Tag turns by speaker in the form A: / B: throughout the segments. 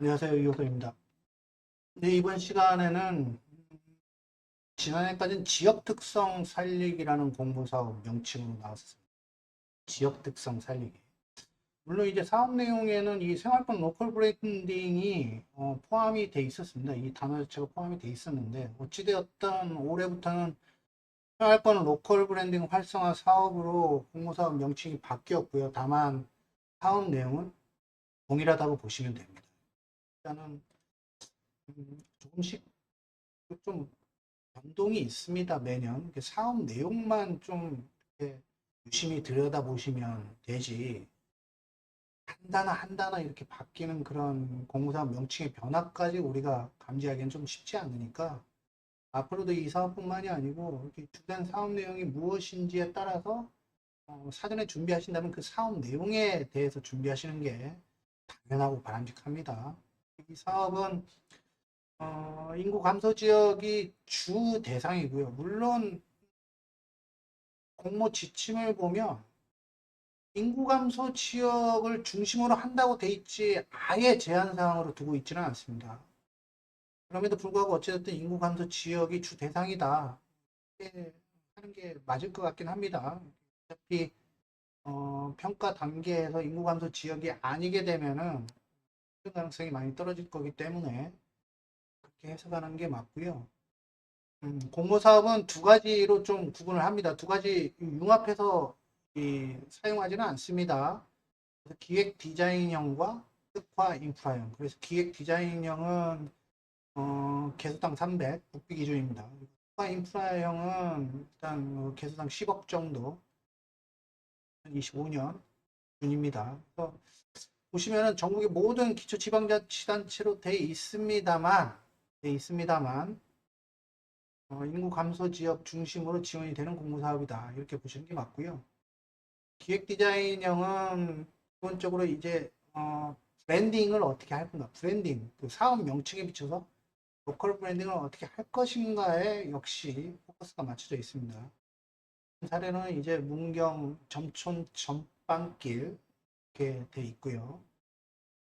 A: 안녕하세요. 이호섭입니다. 네, 이번 시간에는 지난해까지는 지역 특성 살리기라는 공모사업 명칭으로 나왔습니다. 지역 특성 살리기. 물론 이제 사업 내용에는 이 생활권 로컬 브랜딩이 포함이 돼 있었습니다. 이 단어 자체가 포함이 돼 있었는데 어찌되었든 올해부터는 생활권 로컬 브랜딩 활성화 사업으로 공모사업 명칭이 바뀌었고요. 다만 사업 내용은 동일하다고 보시면 됩니다. 일단은 조금씩 좀 변동이 있습니다. 매년 사업 내용만 좀 이렇게 유심히 들여다보시면 되지 한 단어 한 단어 이렇게 바뀌는 그런 공무사업 명칭의 변화까지 우리가 감지하기는 좀 쉽지 않으니까 앞으로도 이 사업뿐만이 아니고 이렇게 주된 사업 내용이 무엇인지에 따라서 사전에 준비하신다면 그 사업 내용에 대해서 준비하시는 게 당연하고 바람직합니다. 이 사업은 인구 감소 지역이 주 대상이고요. 물론 공모 지침을 보면 인구 감소 지역을 중심으로 한다고 돼 있지 아예 제한 사항으로 두고 있지는 않습니다. 그럼에도 불구하고 어찌됐든 인구 감소 지역이 주 대상이다. 이렇게 하는 게 맞을 것 같긴 합니다. 어차피 평가 단계에서 인구 감소 지역이 아니게 되면은 그 가능성이 많이 떨어질 거기 때문에 그렇게 해석하는 게 맞고요. 공모 사업은 두 가지로 좀 구분을 합니다. 두 가지 융합해서 사용하지는 않습니다. 기획 디자인형과 특화 인프라형. 그래서 기획 디자인형은 개수당 300 국비 기준입니다. 특화 인프라형은 일단 개수당 10억 정도 25년 기준입니다. 그래서 보시면은 전국의 모든 기초지방자치단체로 돼 있습니다만 인구 감소 지역 중심으로 지원이 되는 공모사업이다. 이렇게 보시는 게 맞고요. 기획 디자인형은 기본적으로 이제 브랜딩을 어떻게 할 건가, 브랜딩, 그 사업 명칭에 비춰서 로컬 브랜딩을 어떻게 할 것인가에 역시 포커스가 맞춰져 있습니다. 사례는 이제 문경 점촌 전방길 이렇게 돼 있고요.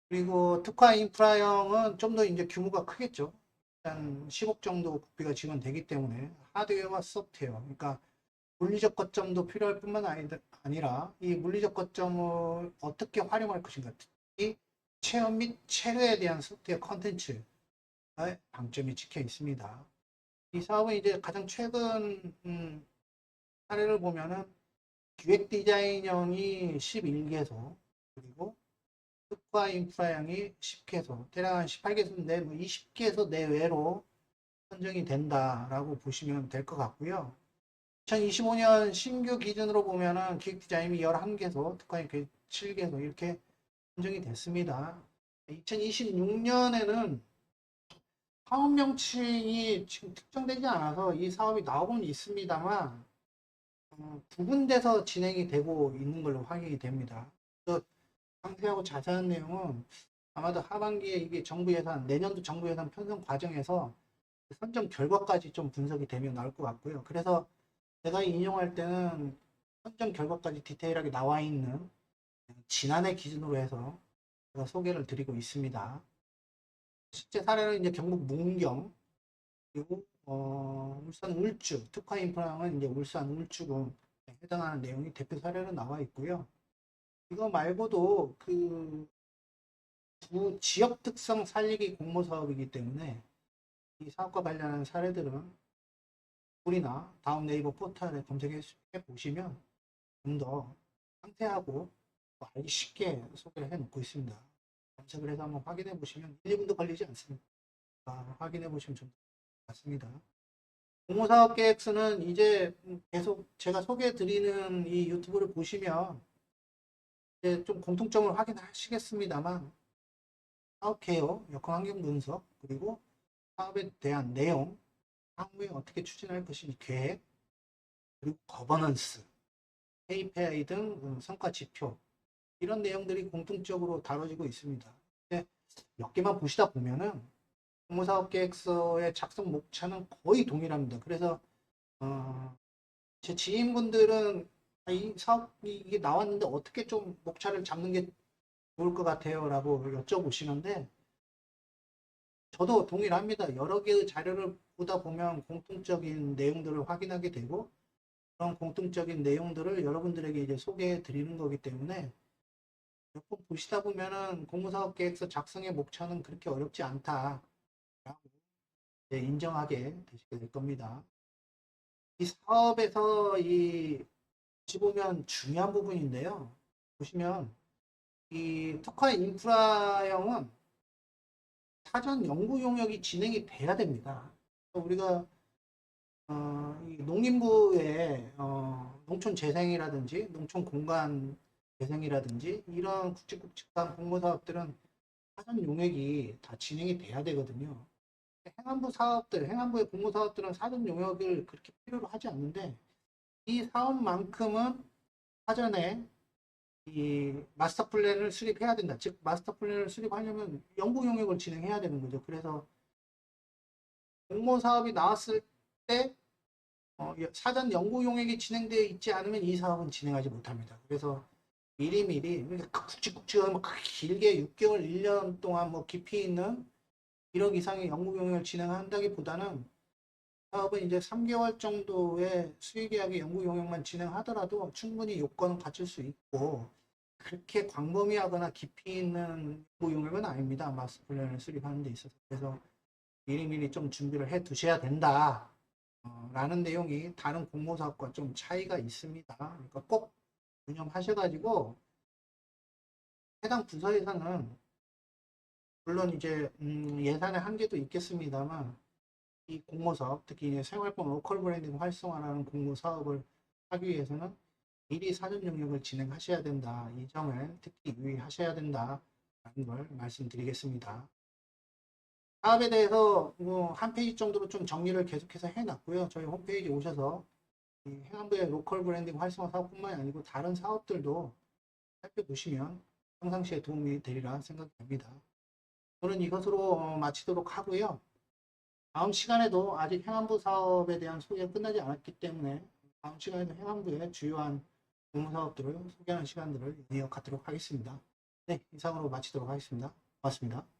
A: 그리고 특화 인프라형은 좀 더 이제 규모가 크겠죠. 일단 10억 정도 국비가 지원되기 때문에 하드웨어와 소프트웨어, 그러니까 물리적 거점도 필요할 뿐만 아니라 이 물리적 거점을 어떻게 활용할 것인가, 특히 체험 및 체류에 대한 소프트웨어 컨텐츠의 방점이 찍혀 있습니다. 이 사업은 이제 가장 최근 사례를 보면은 기획 디자인형이 11개소, 그리고 특화 인프라형이 10개소, 대략 한 18개소 내, 20개소 내외로 선정이 된다라고 보시면 될 것 같고요. 2025년 신규 기준으로 보면은 기획 디자인이 11개소, 특화인 7개소 이렇게 선정이 됐습니다. 2026년에는 사업 명칭이 지금 특정되지 않아서 이 사업이 나오고는 있습니다만 두 군데서 진행이 되고 있는 걸로 확인이 됩니다. 그래서 상세하고 자세한 내용은 아마도 하반기에 이게 정부 예산, 내년도 정부 예산 편성 과정에서 선정 결과까지 좀 분석이 되면 나올 것 같고요. 그래서 제가 인용할 때는 선정 결과까지 디테일하게 나와 있는 지난해 기준으로 해서 제가 소개를 드리고 있습니다. 실제 사례는 이제 경북 문경, 그리고 울산 울주, 특화 인프라는 이제 울산 울주군 해당하는 내용이 대표 사례로 나와 있고요. 이거 말고도 그 구 지역 특성 살리기 공모 사업이기 때문에 이 사업과 관련한 사례들은 우리나 다음 네이버 포털에 검색해 보시면 좀 더 상세하고 알기 쉽게 소개를 해 놓고 있습니다. 검색을 해서 한번 확인해 보시면 1, 2분도 걸리지 않습니다. 확인해 보시면 좀 맞습니다. 공모사업 계획서는 이제 계속 제가 소개해 드리는 이 유튜브를 보시면 이제 좀 공통점을 확인하시겠습니다만 사업 개요, 여건 환경 분석, 그리고 사업에 대한 내용, 향후에 어떻게 추진할 것인지 계획, 그리고 거버넌스, KPI 등 성과 지표 이런 내용들이 공통적으로 다뤄지고 있습니다. 근데 몇 개만 보시다 보면은 공모사업 계획서의 작성 목차는 거의 동일합니다. 그래서 제 지인분들은 이 사업이 이게 나왔는데 어떻게 좀 목차를 잡는 게 좋을 것 같아요 라고 여쭤보시는데 저도 동일합니다. 여러 개의 자료를 보다 보면 공통적인 내용들을 확인하게 되고 그런 공통적인 내용들을 여러분들에게 이제 소개해 드리는 거기 때문에 몇 번 보시다 보면은 공무사업 계획서 작성의 목차는 그렇게 어렵지 않다라고 이제 인정하게 되시게 될 겁니다. 이 사업에서 이 보시 보면 중요한 부분인데요. 보시면 이 특화 인프라형은 사전 연구 용역이 진행이 돼야 됩니다. 우리가 이 농림부의 농촌 재생이라든지 농촌 공간 재생이라든지 이런 굵직굵직한 공모 사업들은 사전 용역이 다 진행이 돼야 되거든요. 행안부 사업들, 행안부의 공모 사업들은 사전 용역을 그렇게 필요로 하지 않는데 이 사업만큼은 사전에 이 마스터 플랜을 수립해야 된다. 즉 마스터 플랜을 수립하려면 연구 용역을 진행해야 되는 거죠. 그래서 공모 사업이 나왔을 때 사전 연구 용역이 진행되어 있지 않으면 이 사업은 진행하지 못합니다. 그래서 미리미리 굵직굵직한 뭐 길게 6개월, 1년 동안 뭐 깊이 있는 1억 이상의 연구 용역을 진행한다기보다는 사업은 이제 3개월 정도의 수의계약의 연구 용역만 진행하더라도 충분히 요건은 갖출 수 있고 그렇게 광범위하거나 깊이 있는 연구 용역은 아닙니다. 마스터 플랜을 수립하는 데 있어서. 그래서 미리미리 좀 준비를 해 두셔야 된다. 라는 내용이 다른 공모사업과 좀 차이가 있습니다. 그러니까 꼭 유념하셔가지고 해당 부서에서는 물론 이제 예산의 한계도 있겠습니다만 이 공모사업, 특히 이제 생활권 로컬 브랜딩 활성화라는 공모사업을 하기 위해서는 미리 사전 용역을 진행하셔야 된다. 이 점을 특히 유의하셔야 된다라는 걸 말씀드리겠습니다. 사업에 대해서 뭐 한 페이지 정도로 좀 정리를 계속해서 해놨고요. 저희 홈페이지 오셔서 행안부의 로컬 브랜딩 활성화 사업뿐만이 아니고 다른 사업들도 살펴보시면 평상시에 도움이 되리라 생각됩니다. 오늘은 이것으로 마치도록 하고요. 다음 시간에도 아직 행안부 사업에 대한 소개가 끝나지 않았기 때문에 다음 시간에도 행안부의 주요한 공모사업들을 소개하는 시간들을 이어가도록 하겠습니다. 네, 이상으로 마치도록 하겠습니다. 고맙습니다.